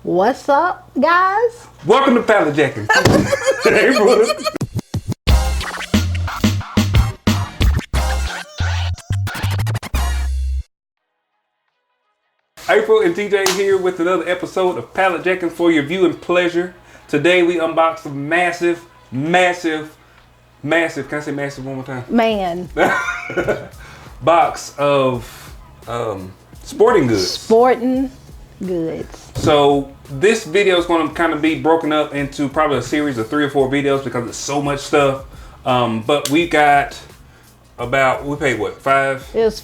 What's up, guys? Welcome to Pallet Jackin. Hey, brother. April and TJ here with another episode of Pallet Jackin for your viewing pleasure. Today we unbox a massive, can I say massive one more time? Man. Box of sporting goods. Sporting goods. So this video is going to kind of be broken up into probably a series of 3 or 4 videos because there's so much stuff. But we got we paid what, 5? It was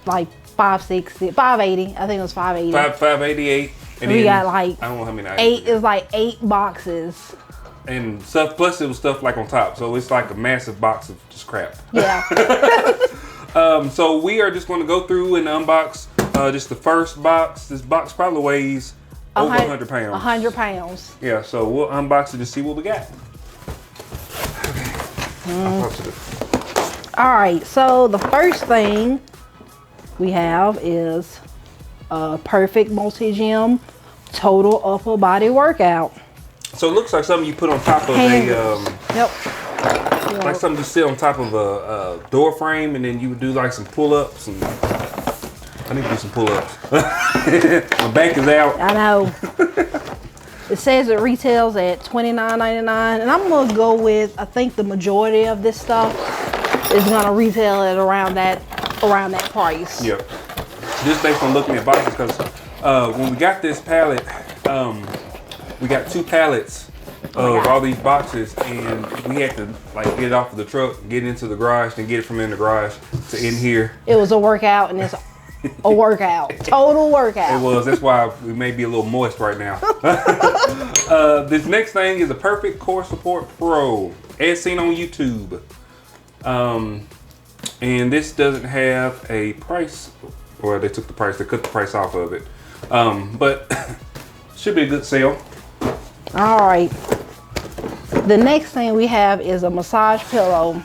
like 560, 580. I think it was 580. 588. And we then, got like I don't know how many items. 8. It was like 8 boxes. And stuff, plus it was stuff like on top. So it's like a massive box of just crap. Yeah. So we are just going to go through and unbox just the first box. This box probably weighs over 100 pounds. 100 pounds. Yeah, so we'll unbox it to see what we got. All right, so the first thing we have is a perfect multi-gym total upper body workout. So it looks like something you put on top of Yep. like something you sit on top of a door frame, and then you would do like some pull-ups. And I need to do some pull-ups. My back is out. I know. It says it retails at $29.99, and I'm gonna go with, I think the majority of this stuff is gonna retail at around that price. Yep. Just based on looking at boxes, because when we got this pallet, we got 2 pallets of all these boxes, and we had to like get it off of the truck, get into the garage, then get it from in the garage to in here. It was a workout, and it's a workout, total workout. It was. That's why we may be a little moist right now. This next thing is a Perfect Core Support Pro, as seen on YouTube. And this doesn't have a price, or they took the price, they cut the price off of it. But should be a good sale. All right. The next thing we have is a massage pillow.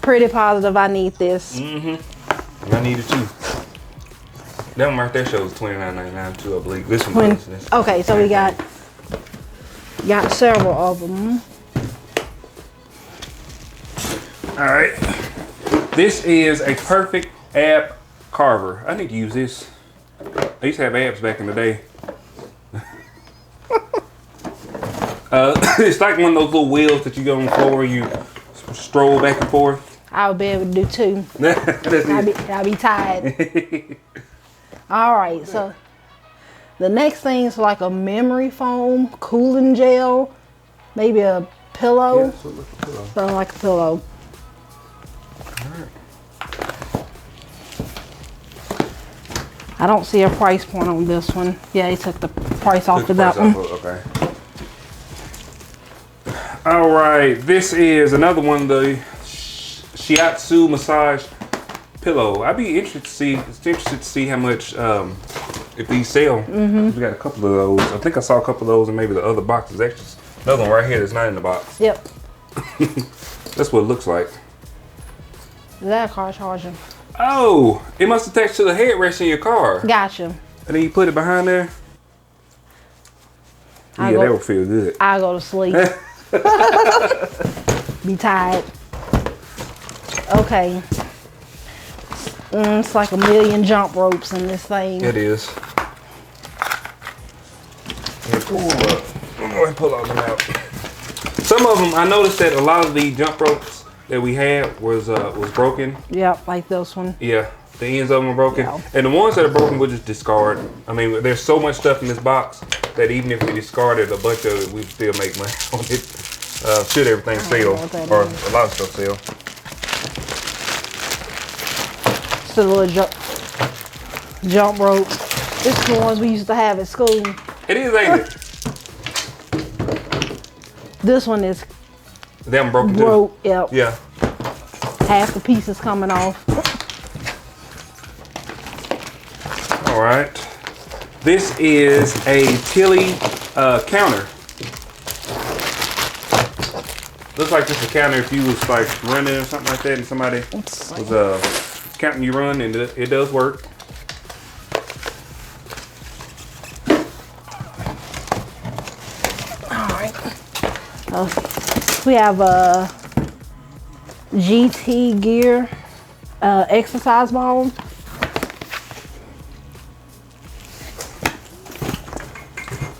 Pretty positive I need this. Mm-hmm. I need it too. That one right there shows $29.99 too, I believe. This one does. Okay, so we got several of them. All right. This is a Perfect Ab Carver. I need to use this. I used to have abs back in the day. It's like one of those little wheels that you go on the floor and you stroll back and forth. I'll be able to do 2. I'll be tired. All right, so the next thing is like a memory foam cooling gel, maybe a pillow. Yeah, so like a pillow. Sound like a pillow. All right. I don't see a price point on this one. Yeah, they took the price off of that one. Okay. All right, this is another one of the shiatsu massage pillow. I'd be interested to see how much if these sell. We got a couple of those. I think I saw a couple of those in maybe the other boxes. Actually, another one right here that's not in the box. Yep. That's what it looks like. Is that a car charger? Oh, it must attach to the headrest in your car. Gotcha. And then you put it behind there. Yeah, that would feel good. I go to sleep. Be tired. Okay. It's like a million jump ropes in this thing. It is. I'm going to pull all them out. Some of them, I noticed that a lot of the jump ropes that we had was broken. Yep, like this one. Yeah, the ends of them are broken. Yeah. And the ones that are broken, we'll just discard. I mean, there's so much stuff in this box that even if we discarded a bunch of it, we'd still make money on it. Should everything sell, or a lot of stuff sell. It's a little jump rope. This is the ones we used to have at school. It is, ain't it? This one is Them broken too. broke. Yep. Yeah. Half the pieces coming off. All right. This is a Tilly counter. Looks like just a counter if you was like running or something like that, and somebody was counting you run, and it does work. We have a GT Gear exercise ball.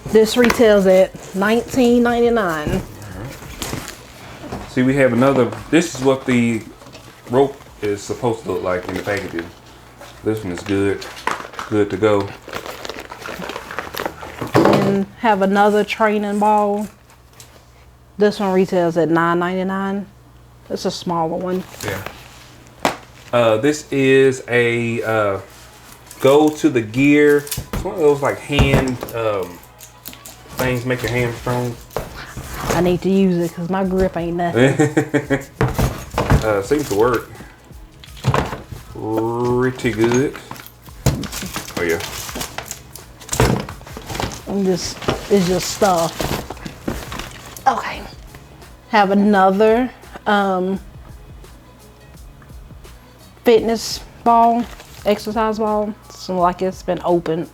This retails at $19.99. See, we have another. This is what the rope is supposed to look like in the packaging. This one is good to go. And have another training ball. This one retails at $9.99. It's a smaller one. Yeah. This is a go to the gear. It's one of those like hand things make your hand strong. I need to use it because my grip ain't nothing. Seems to work pretty good. Oh yeah. It's just stuff. Okay. Have another fitness ball, exercise ball. So like it's been opened.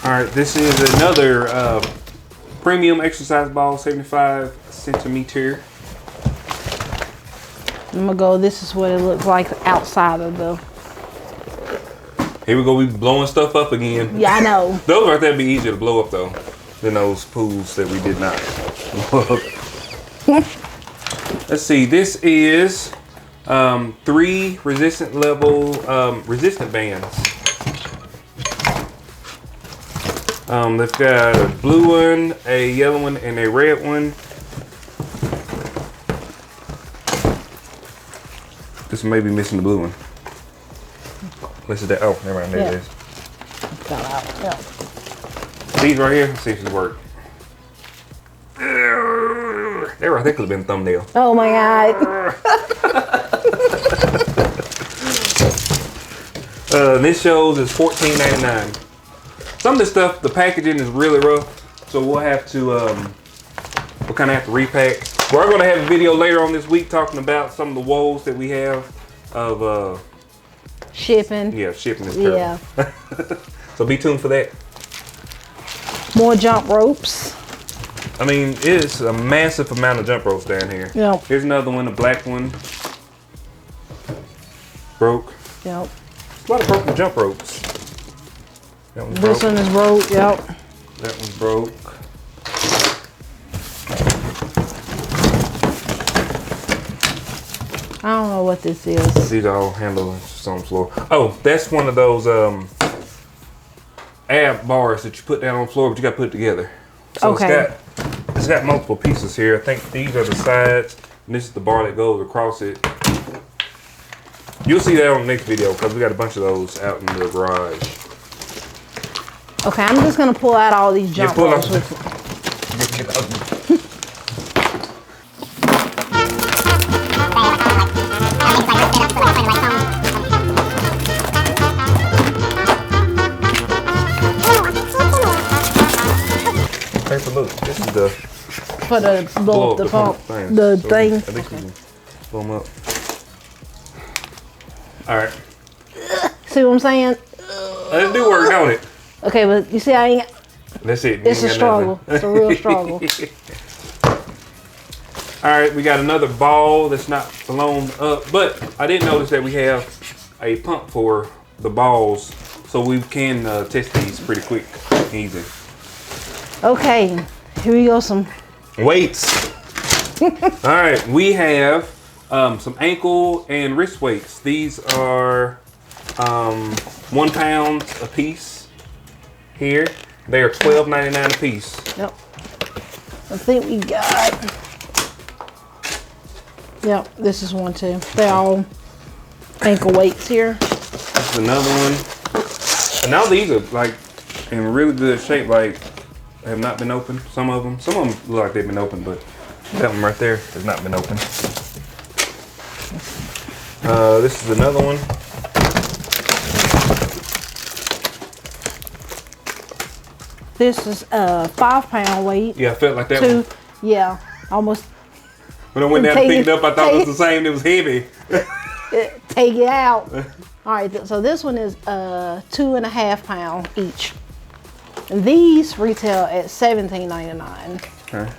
All right, this is another premium exercise ball, 75 centimeter. I'm gonna go, this is what it looks like outside of the... Here we go, we blowing stuff up again. Yeah, I know. Those right there be easier to blow up though than those pools that we did not blow up. Let's see, this is 3 resistant level resistant bands. They've got a blue one, a yellow one, and a red one. This may be missing the blue one. Listen to that. Oh, never mind. There it is. Fell out. Yeah. These right here. Let's see if it works. There, I think could have been a thumbnail. Oh my God. This shows is $14.99. Some of this stuff, the packaging is really rough, so we'll have to, we'll kind of have to repack. We're going to have a video later on this week talking about some of the woes that we have of shipping. Yeah, shipping is terrible. Yeah. So be tuned for that. More jump ropes. I mean, it's a massive amount of jump ropes down here. Yep. Here's another one, a black one. Broke. Yep. A lot of broken jump ropes. That one's This broke. one is broke. Yep. That one's broke. I don't know what this is. These are all handles just on the floor. Oh, that's one of those ab bars that you put down on the floor, but you got to put it together. So Okay. it's got multiple pieces here. I think these are the sides, and this is the bar that goes across it. You'll see that on the next video because we got a bunch of those out in the garage. Okay, I'm just gonna pull out all these jump pull ropes. out. Okay, so look, this is the For the blow up the pump, the So thing. I think we can blow them up. All right. See what I'm saying? It do work, don't it? Okay, but you see, I ain't. That's it. It's a struggle. It's a real struggle. All right, we got another ball that's not blown up, but I did notice that we have a pump for the balls, so we can test these pretty quick and easy. Okay, here we go. Some Weights. All right, we have some ankle and wrist weights. These are 1 pound a piece here. They are $12.99 a piece. Yep. I think we got. Yep, this is one too. They're all ankle weights here. This is another one. And now these are like in really good shape. Like have not been opened. Some of them look like they've been opened, but that one right there has not been opened. This is another one. This is a 5 pound weight. Yeah, I felt like that Two, one. yeah, almost When I went down to pick it up, I thought it was the same. It was heavy. take it out. All right, so this one is 2.5 pounds each. And these retail at $17.99. Okay.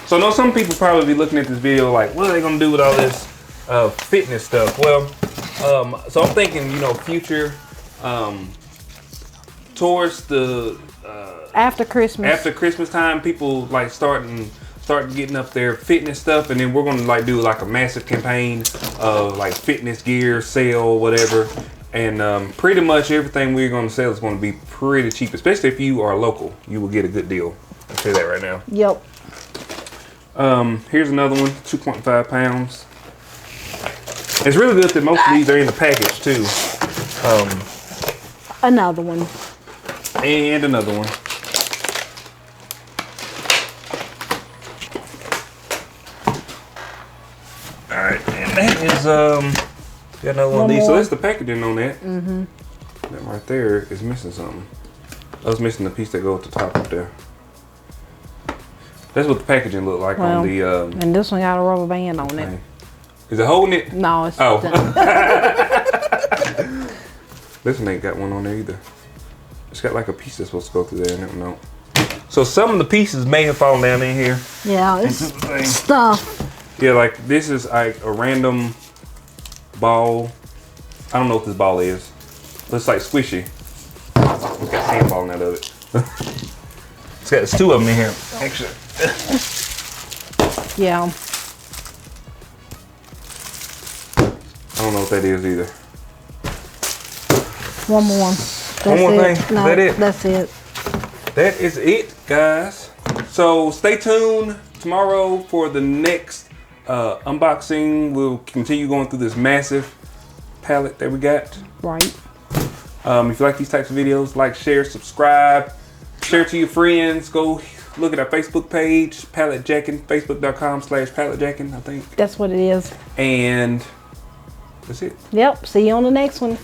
So I know some people probably be looking at this video like, what are they gonna do with all this fitness stuff? Well, so I'm thinking, you know, future, towards the after Christmas time, people like starting getting up their fitness stuff, and then we're gonna like do like a massive campaign of like fitness gear sale, whatever. And pretty much everything we're gonna sell is gonna be pretty cheap, especially if you are local. You will get a good deal. I'll say that right now. Yep. Here's another one, 2.5 pounds. It's really good that most of these are in the package too. Another one. And another one. All right, and that is got another one of these. So that's the packaging on that. Mm-hmm. That right there is missing something. I was missing the piece that goes at the top up there. That's what the packaging looked like on the. And this one got a rubber band on it. Is it holding it? No, it's. Oh. This one ain't got one on there either. It's got like a piece that's supposed to go through there. And no. So some of the pieces may have fallen down in here. Yeah, it's stuff. Yeah, like this is like a random ball. I don't know what this ball is. Looks like squishy. It's got sand falling out of it. There's two of them in here, actually. Yeah. I don't know what that is either. One more. One more thing? No, is that it? That's it. That is it, guys. So stay tuned tomorrow for the next unboxing. We'll continue going through this massive palette that we got. Right. If you like these types of videos, like, share, subscribe, share to your friends. Go look at our Facebook page, Pallet Jackin, facebook.com/Pallet Jackin, I think. That's what it is. And that's it. Yep. See you on the next one.